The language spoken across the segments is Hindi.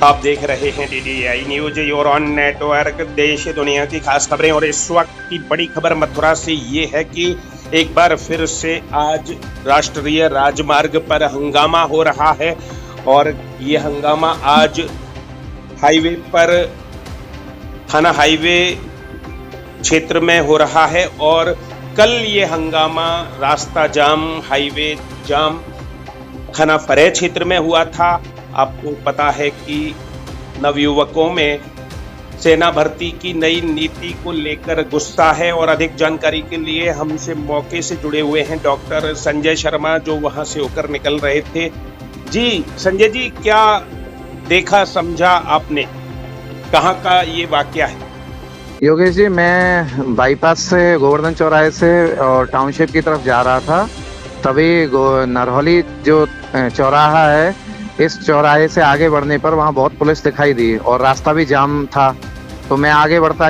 आप देख रहे हैं DDI news your on network. देश दुनिया की खास खबरें और इस वक्त की बड़ी खबर मथुरा से ये है कि एक बार फिर से आज राष्ट्रीय राजमार्ग पर हंगामा हो रहा है और ये हंगामा आज हाईवे पर थाना हाईवे क्षेत्र में हो रहा है और कल ये हंगामा रास्ता जाम हाईवे जाम थाना फरेह क्षेत्र में हुआ था। आपको पता है कि नवयुवकों में सेना भर्ती की नई नीति को लेकर गुस्सा है और अधिक जानकारी के लिए हमसे मौके से जुड़े हुए हैं डॉक्टर संजय शर्मा, जो वहां से होकर निकल रहे थे। जी संजय जी, क्या देखा समझा आपने, कहां का ये वाकया है? योगेश जी, मैं बाईपास से गोवर्धन चौराहे से और टाउनशिप की तरफ जा रहा था, तभी नरहौली जो चौराहा है, इस चौराहे से आगे बढ़ने पर वहाँ बहुत पुलिस दिखाई दी और रास्ता भी जाम था। तो मैं आगे बढ़ता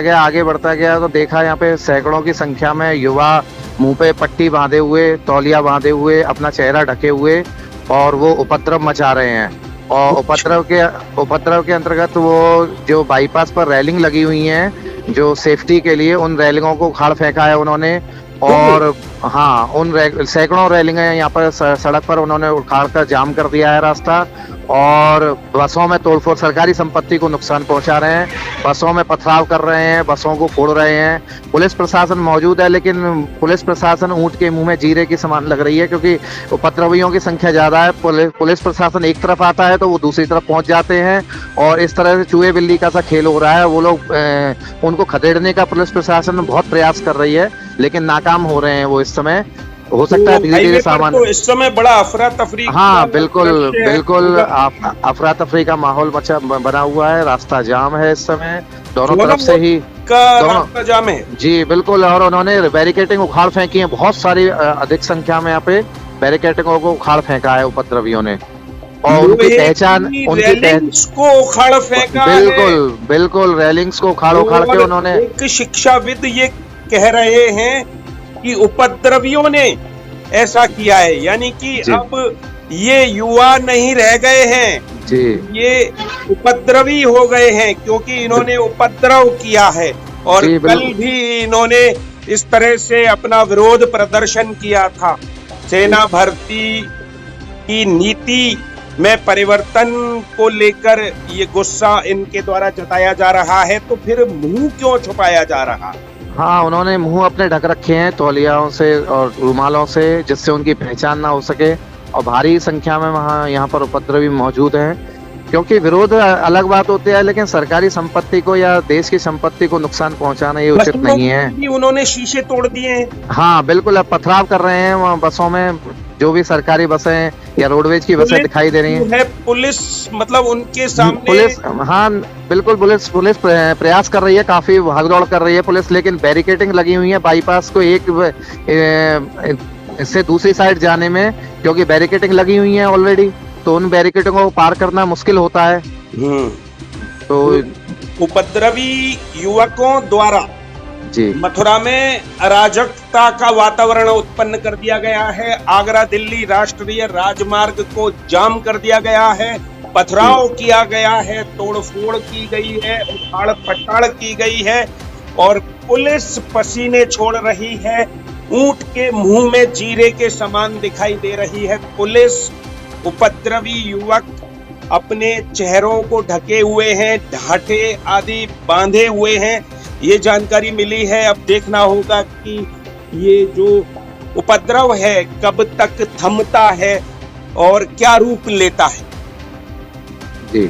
गया तो देखा यहाँ पे सैकड़ों की संख्या में युवा मुंह पे पट्टी बांधे हुए, तौलिया बांधे हुए, अपना चेहरा ढके हुए और वो उपद्रव मचा रहे हैं। और उपद्रव के अंतर्गत वो जो बाईपास पर रेलिंग लगी हुई है जो सेफ्टी के लिए, उन रेलिंगों को उखाड़ फेंका है उन्होंने। और हाँ, सैकड़ों रेलिंगें यहाँ पर सड़क पर उन्होंने उखाड़ कर जाम कर दिया है रास्ता। और बसों में तोड़फोड़, सरकारी संपत्ति को नुकसान पहुंचा रहे हैं, बसों में पथराव कर रहे हैं, बसों को फोड़ रहे हैं। पुलिस प्रशासन मौजूद है, लेकिन पुलिस प्रशासन ऊंट के मुंह में जीरे की समान लग रही है, क्योंकि उपद्रवियों की संख्या ज्यादा है। पुलिस प्रशासन एक तरफ आता है तो वो दूसरी तरफ पहुंच जाते हैं और इस तरह से चूहे बिल्ली का सा खेल हो रहा है। वो लोग उनको खदेड़ने का पुलिस प्रशासन बहुत प्रयास कर रही है, लेकिन नाकाम हो रहे हैं वो इस समय। हो सकता है धीरे धीरे सामान, तो इस समय बड़ा अफरा तफरी, हाँ बिल्कुल अफरा तफरी का माहौल बना हुआ है। रास्ता जाम है इस समय, दोनों तरफ से ही रास्ता जाम है। जी बिल्कुल, और उन्होंने बैरिकेडिंग उखाड़ फेंकी है, बहुत सारी अधिक संख्या में यहाँ पे बैरिकेडिंगों को उखाड़ फेंका है उपद्रवियों ने। और उनकी पहचान को उखाड़ फेंका, बिल्कुल रेलिंग्स को उखाड़ के उन्होंने। एक शिक्षाविद ये कह रहे हैं कि उपद्रवियों ने ऐसा किया है, यानी कि अब ये युवा नहीं रह गए हैं जी, ये उपद्रवी हो गए हैं, क्योंकि इन्होंने उपद्रव किया है। और कल भी इन्होंने इस तरह से अपना विरोध प्रदर्शन किया था। सेना भर्ती की नीति में परिवर्तन को लेकर ये गुस्सा इनके द्वारा जताया जा रहा है, तो फिर मुंह क्यों छुपाया जा रहा है? हाँ, उन्होंने मुंह अपने ढक रखे हैं तौलियाओं से और रुमालों से, जिससे उनकी पहचान ना हो सके। और भारी संख्या में यहाँ पर उपद्रवी मौजूद हैं, क्योंकि विरोध अलग बात होती है, लेकिन सरकारी संपत्ति को या देश की संपत्ति को नुकसान पहुंचाना ये उचित नहीं है। उन्होंने शीशे तोड़ दिए हैं। हाँ बिल्कुल, अब पथराव कर रहे हैं वहाँ बसों में, जो भी सरकारी बसें या रोडवेज की बसें दिखाई दे रही हैं। पुलिस मतलब उनके सामने, पुलिस, हाँ बिल्कुल, पुलिस प्रयास कर रही है, काफी भागदौड़ कर रही है पुलिस, लेकिन बैरिकेडिंग लगी हुई है बाईपास को एक इससे दूसरी साइड जाने में, क्योंकि बैरिकेडिंग लगी हुई है ऑलरेडी, तो उन बैरिकेडिंगों को पार करना मुश्किल होता है। तो उपद्रवी युवकों द्वारा जी मथुरा में अराजकता का वातावरण उत्पन्न कर दिया गया है। आगरा दिल्ली राष्ट्रीय राजमार्ग को जाम कर दिया गया है, पथराव किया गया है, तोड़फोड़ की गई है, उखाड़ पटाड़ की गई है और पुलिस पसीने छोड़ रही है, ऊंट के मुंह में जीरे के समान दिखाई दे रही है पुलिस। उपद्रवी युवक अपने चेहरों को ढके हुए हैं, ढाटे आदि बांधे हुए हैं, ये जानकारी मिली है। अब देखना होगा कि ये जो उपद्रव है कब तक थमता है और क्या रूप लेता है। जी।